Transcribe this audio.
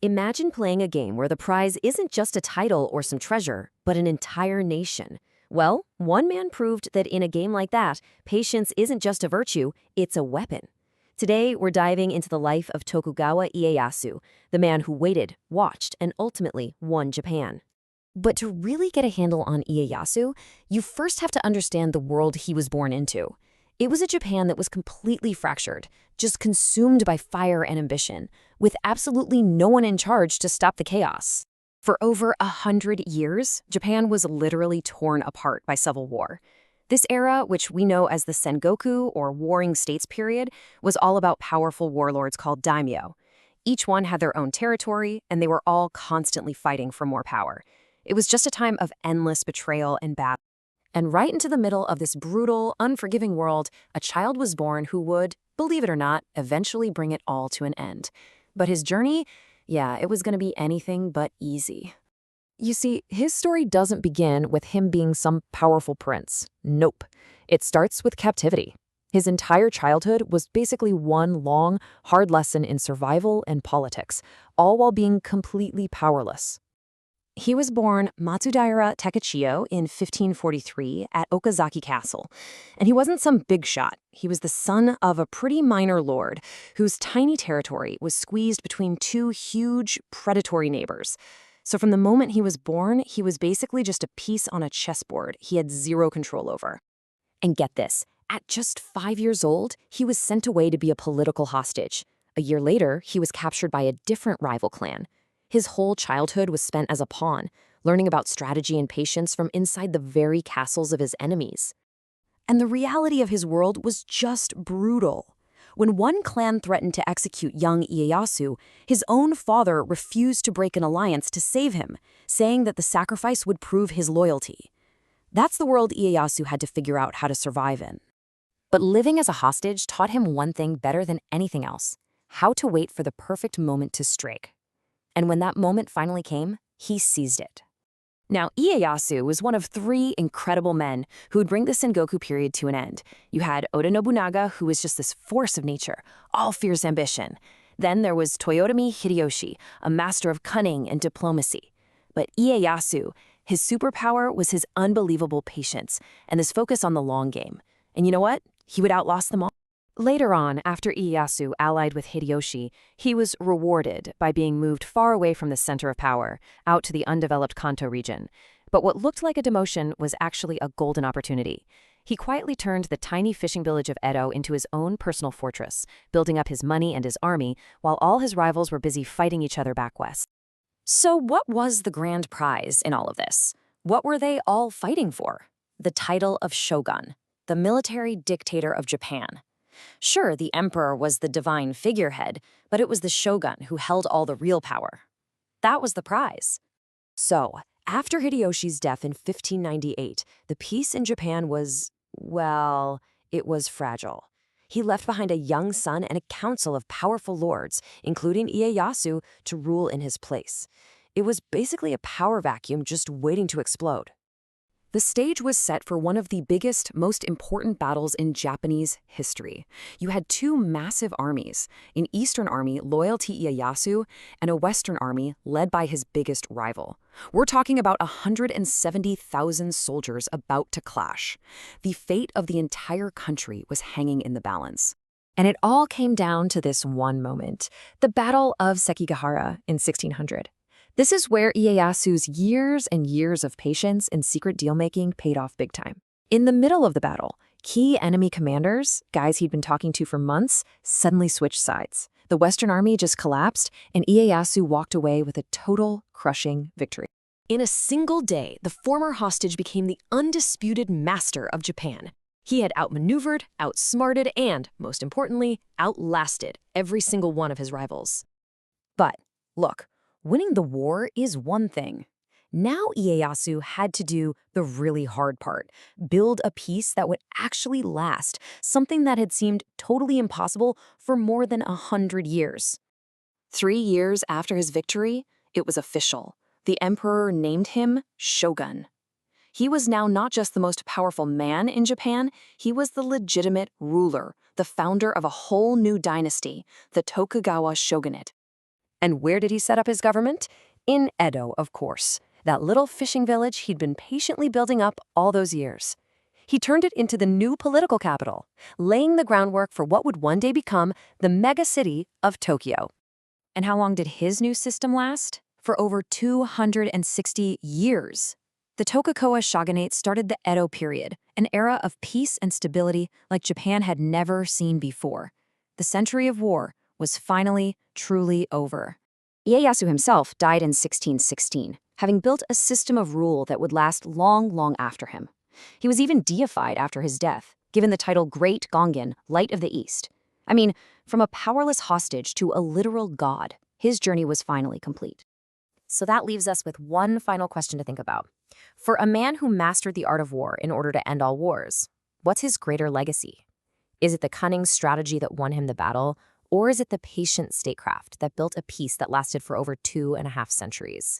Imagine playing a game where the prize isn't just a title or some treasure, but an entire nation. Well, one man proved that in a game like that, patience isn't just a virtue, it's a weapon. Today, we're diving into the life of Tokugawa Ieyasu, the man who waited, watched, and ultimately won Japan. But to really get a handle on Ieyasu, you first have to understand the world he was born into. It was a Japan that was completely fractured, just consumed by fire and ambition, with absolutely no one in charge to stop the chaos. For over 100 years, Japan was literally torn apart by civil war. This era, which we know as the Sengoku or Warring States period, was all about powerful warlords called daimyo. Each one had their own territory, and they were all constantly fighting for more power. It was just a time of endless betrayal and battle. And right into the middle of this brutal, unforgiving world, a child was born who would, believe it or not, eventually bring it all to an end. But his journey, it was going to be anything but easy. You see, his story doesn't begin with him being some powerful prince. Nope. It starts with captivity. His entire childhood was basically one long, hard lesson in survival and politics, all while being completely powerless. He was born Matsudaira Takechiyo in 1543 at Okazaki Castle, and he wasn't some big shot. He was the son of a pretty minor lord whose tiny territory was squeezed between two huge, predatory neighbors. So from the moment he was born, he was basically just a piece on a chessboard he had zero control over. And get this, at just 5 years old, he was sent away to be a political hostage. A year later, he was captured by a different rival clan. His whole childhood was spent as a pawn, learning about strategy and patience from inside the very castles of his enemies. And the reality of his world was just brutal. When one clan threatened to execute young Ieyasu, his own father refused to break an alliance to save him, saying that the sacrifice would prove his loyalty. That's the world Ieyasu had to figure out how to survive in. But living as a hostage taught him one thing better than anything else: how to wait for the perfect moment to strike. And when that moment finally came, he seized it. Now, Ieyasu was one of 3 incredible men who would bring the Sengoku period to an end. You had Oda Nobunaga, who was just this force of nature, all fierce ambition. Then there was Toyotomi Hideyoshi, a master of cunning and diplomacy. But Ieyasu, his superpower was his unbelievable patience and this focus on the long game. And you know what? He would outlast them all. Later on, after Ieyasu allied with Hideyoshi, he was rewarded by being moved far away from the center of power, out to the undeveloped Kanto region. But what looked like a demotion was actually a golden opportunity. He quietly turned the tiny fishing village of Edo into his own personal fortress, building up his money and his army, while all his rivals were busy fighting each other back west. So what was the grand prize in all of this? What were they all fighting for? The title of shogun, the military dictator of Japan. Sure, the emperor was the divine figurehead, but it was the shogun who held all the real power. That was the prize. So, after Hideyoshi's death in 1598, the peace in Japan was, well, it was fragile. He left behind a young son and a council of powerful lords, including Ieyasu, to rule in his place. It was basically a power vacuum just waiting to explode. The stage was set for one of the biggest, most important battles in Japanese history. You had 2 massive armies, an Eastern army loyal to Ieyasu and a Western army led by his biggest rival. We're talking about 170,000 soldiers about to clash. The fate of the entire country was hanging in the balance. And it all came down to this one moment, the Battle of Sekigahara in 1600. This is where Ieyasu's years and years of patience and secret deal-making paid off big time. In the middle of the battle, key enemy commanders, guys he'd been talking to for months, suddenly switched sides. The Western army just collapsed, and Ieyasu walked away with a total, crushing victory. In a single day, the former hostage became the undisputed master of Japan. He had outmaneuvered, outsmarted, and, most importantly, outlasted every single one of his rivals. But, look, winning the war is one thing. Now Ieyasu had to do the really hard part, build a peace that would actually last, something that had seemed totally impossible for more than 100 years. 3 years after his victory, it was official. The emperor named him shogun. He was now not just the most powerful man in Japan, he was the legitimate ruler, the founder of a whole new dynasty, the Tokugawa shogunate. And where did he set up his government? In Edo, of course, that little fishing village he'd been patiently building up all those years. He turned it into the new political capital, laying the groundwork for what would one day become the mega city of Tokyo. And how long did his new system last? For over 260 years. The Tokugawa shogunate started the Edo period, an era of peace and stability like Japan had never seen before. The century of war was finally, truly over. Ieyasu himself died in 1616, having built a system of rule that would last long, long after him. He was even deified after his death, given the title Great Gongen, Light of the East. I mean, from a powerless hostage to a literal god, his journey was finally complete. So that leaves us with one final question to think about. For a man who mastered the art of war in order to end all wars, what's his greater legacy? Is it the cunning strategy that won him the battle, or is it the patient statecraft that built a peace that lasted for over 2.5 centuries?